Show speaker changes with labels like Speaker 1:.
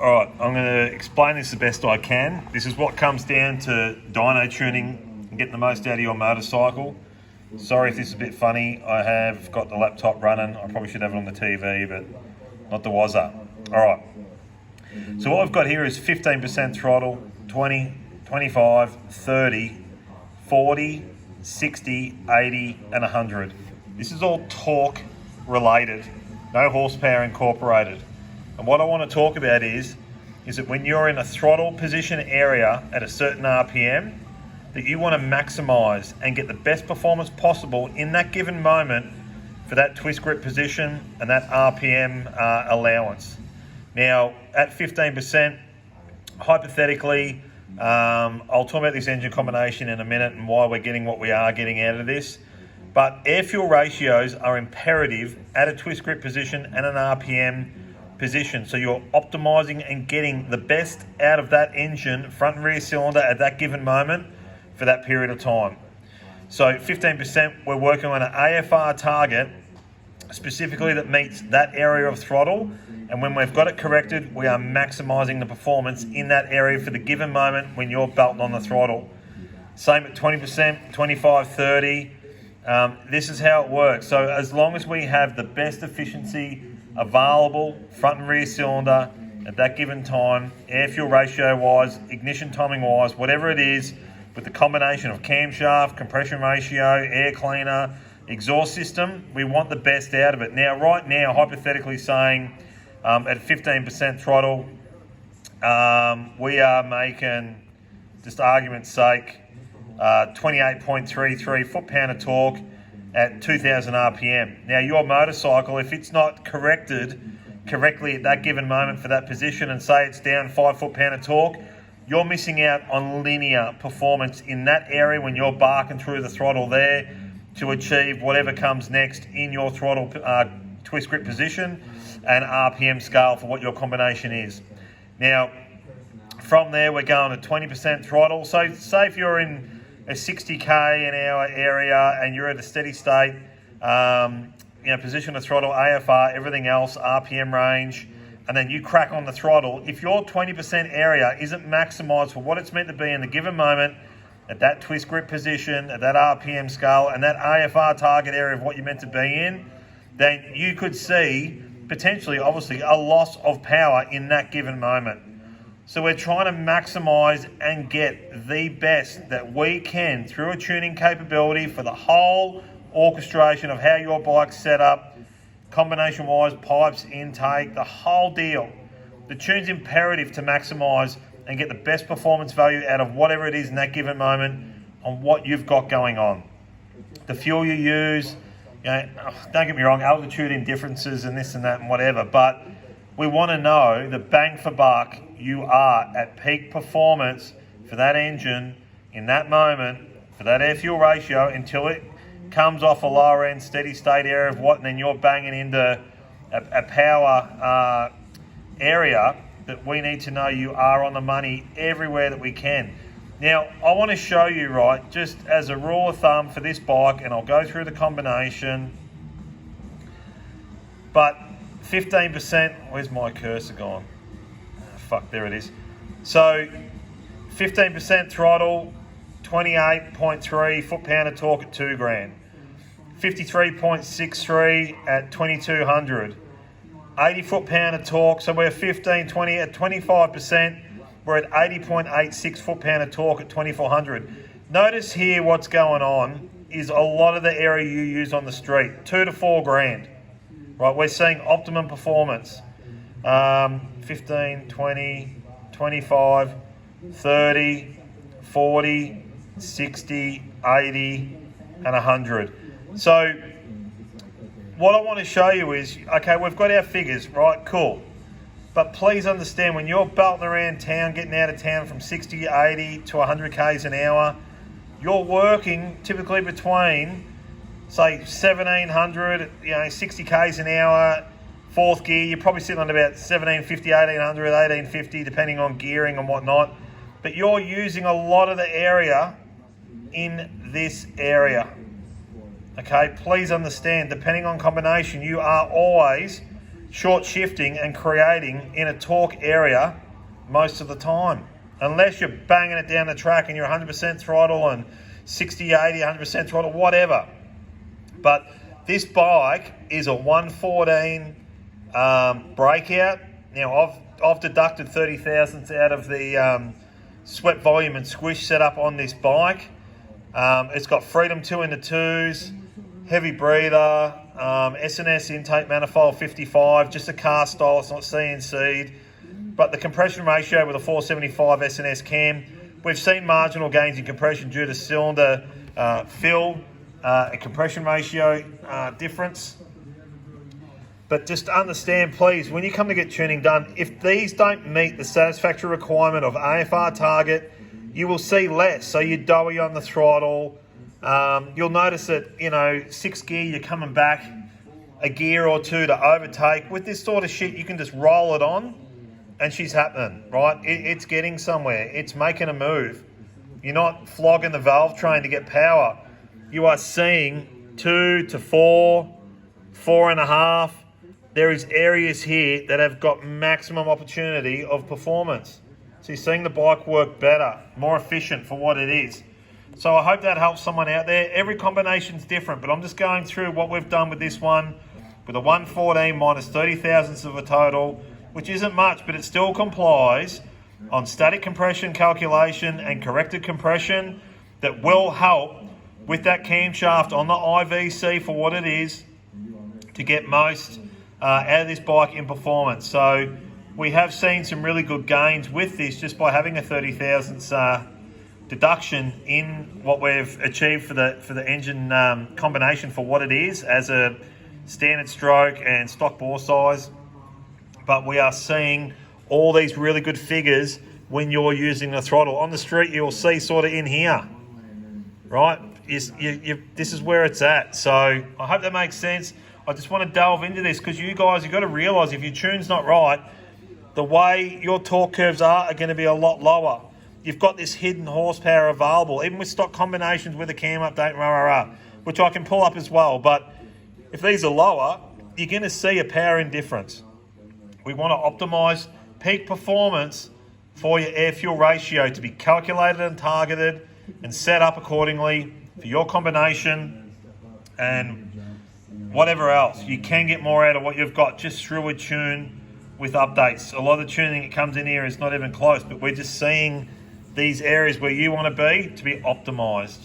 Speaker 1: All right, I'm going to explain this the best I can. This is what comes down to dyno tuning and getting the most out of your motorcycle. Sorry if this is a bit funny. I have got the laptop running. I probably should have it on the TV, but not the wazza. All right. So what I've got here is 15% throttle, 20, 25, 30, 40, 60, 80, and 100. This is all torque related, no horsepower incorporated. And what I want to talk about is that when you're in a throttle position area at a certain RPM, that you want to maximize and get the best performance possible in that given moment for that twist grip position and that RPM allowance. Now, at 15%, hypothetically, I'll talk about this engine combination in a minute and why we're getting what we are getting out of this. But air-fuel ratios are imperative at a twist grip position and an RPM position. So you're optimizing and getting the best out of that engine, front and rear cylinder, at that given moment for that period of time. So 15%, we're working on an AFR target specifically that meets that area of throttle. And when we've got it corrected, we are maximizing the performance in that area for the given moment when you're belting on the throttle. Same at 20%, 25, 30. This is how it works. So as long as we have the best efficiency available, front and rear cylinder, at that given time, air fuel ratio wise, ignition timing wise, whatever it is, with the combination of camshaft, compression ratio, air cleaner, exhaust system, we want the best out of it. Now, right now, hypothetically saying, at 15% throttle, we are making, just argument's sake, 28.33 foot-pound of torque at 2,000 RPM. Now, your motorcycle, if it's not corrected correctly at that given moment for that position and say it's down 5 foot-pound of torque, you're missing out on linear performance in that area when you're barking through the throttle there to achieve whatever comes next in your throttle twist grip position and RPM scale for what your combination is. Now, from there, we're going to 20% throttle. So say if you're in a 60k an hour area and you're at a steady state, position of throttle, AFR, everything else, RPM range, and then you crack on the throttle. If your 20% area isn't maximized for what it's meant to be in the given moment, at that twist grip position, at that RPM scale, and that AFR target area of what you're meant to be in, then you could see potentially, obviously, a loss of power in that given moment. So we're trying to maximize and get the best that we can through a tuning capability for the whole orchestration of how your bike's set up, combination-wise, pipes, intake, the whole deal. The tune's imperative to maximize and get the best performance value out of whatever it is in that given moment on what you've got going on. The fuel you use, don't get me wrong, altitude indifferences and this and that and whatever, but we want to know the bang for buck you are at peak performance for that engine in that moment, for that air fuel ratio until it comes off a lower end steady state area of what, and then you're banging into a power area that we need to know you are on the money everywhere that we can. Now, I want to show you, right, just as a rule of thumb for this bike, and I'll go through the combination, but 15%, where's my cursor gone? Fuck, there it is. So 15% throttle, 28.3 foot-pound of torque at 2 grand. 53.63 at 2200. 80 foot-pound of torque, so we're 15, 20 at 25%. We're at 80.86 foot-pound of torque at 2400. Notice here what's going on is a lot of the area you use on the street, 2 to 4 grand. Right, we're seeing optimum performance. 15, 20, 25, 30, 40, 60, 80, and 100. So what I want to show you is, okay, we've got our figures, right, cool. But please understand, when you're belting around town, getting out of town from 60, 80 to 100 k's an hour, you're working typically between, say, 1700, 60 k's an hour, fourth gear, you're probably sitting on about 1750, 1800, 1850, depending on gearing and whatnot. But you're using a lot of the area in this area. Okay, please understand, depending on combination, you are always short shifting and creating in a torque area most of the time. Unless you're banging it down the track and you're 100% throttle and 60, 80, 100% throttle, whatever. But this bike is a 114 breakout. Now, I've deducted 30 thousandths out of the sweat volume and squish setup on this bike. It's got Freedom 2 in the 2s, heavy breather, S&S intake manifold 55, just a car style, it's not CNC'd. But the compression ratio with a 475 S&S cam, we've seen marginal gains in compression due to cylinder fill and compression ratio difference. But just understand, please, when you come to get tuning done, if these don't meet the satisfactory requirement of AFR target, you will see less. So you doughy on the throttle. You'll notice that, 6th gear, you're coming back a gear or two to overtake. With this sort of shit, you can just roll it on and she's happening, right? It's getting somewhere. It's making a move. You're not flogging the valve train to get power. You are seeing 2 to 4, 4.5. There is areas here that have got maximum opportunity of performance. So you're seeing the bike work better, more efficient for what it is. So I hope that helps someone out there. Every combination's different, but I'm just going through what we've done with this one, with a 114 minus 30 thousandths of a total, which isn't much, but it still complies on static compression calculation and corrected compression that will help with that camshaft on the IVC for what it is to get most out of this bike in performance. So we have seen some really good gains with this just by having a 30 thousandths deduction in what we've achieved for the engine combination for what it is as a standard stroke and stock bore size. But we are seeing all these really good figures when you're using the throttle. On the street, you'll see sort of in here, right? This is where it's at. So I hope that makes sense. I just want to delve into this because you guys, you've got to realise if your tune's not right, the way your torque curves are going to be a lot lower. You've got this hidden horsepower available, even with stock combinations with a cam update, which I can pull up as well. But if these are lower, you're going to see a power indifference. We want to optimise peak performance for your air-fuel ratio to be calculated and targeted and set up accordingly for your combination and whatever else. You can get more out of what you've got just through a tune with updates. A lot of the tuning that comes in here is not even close, but we're just seeing these areas where you want to be optimised.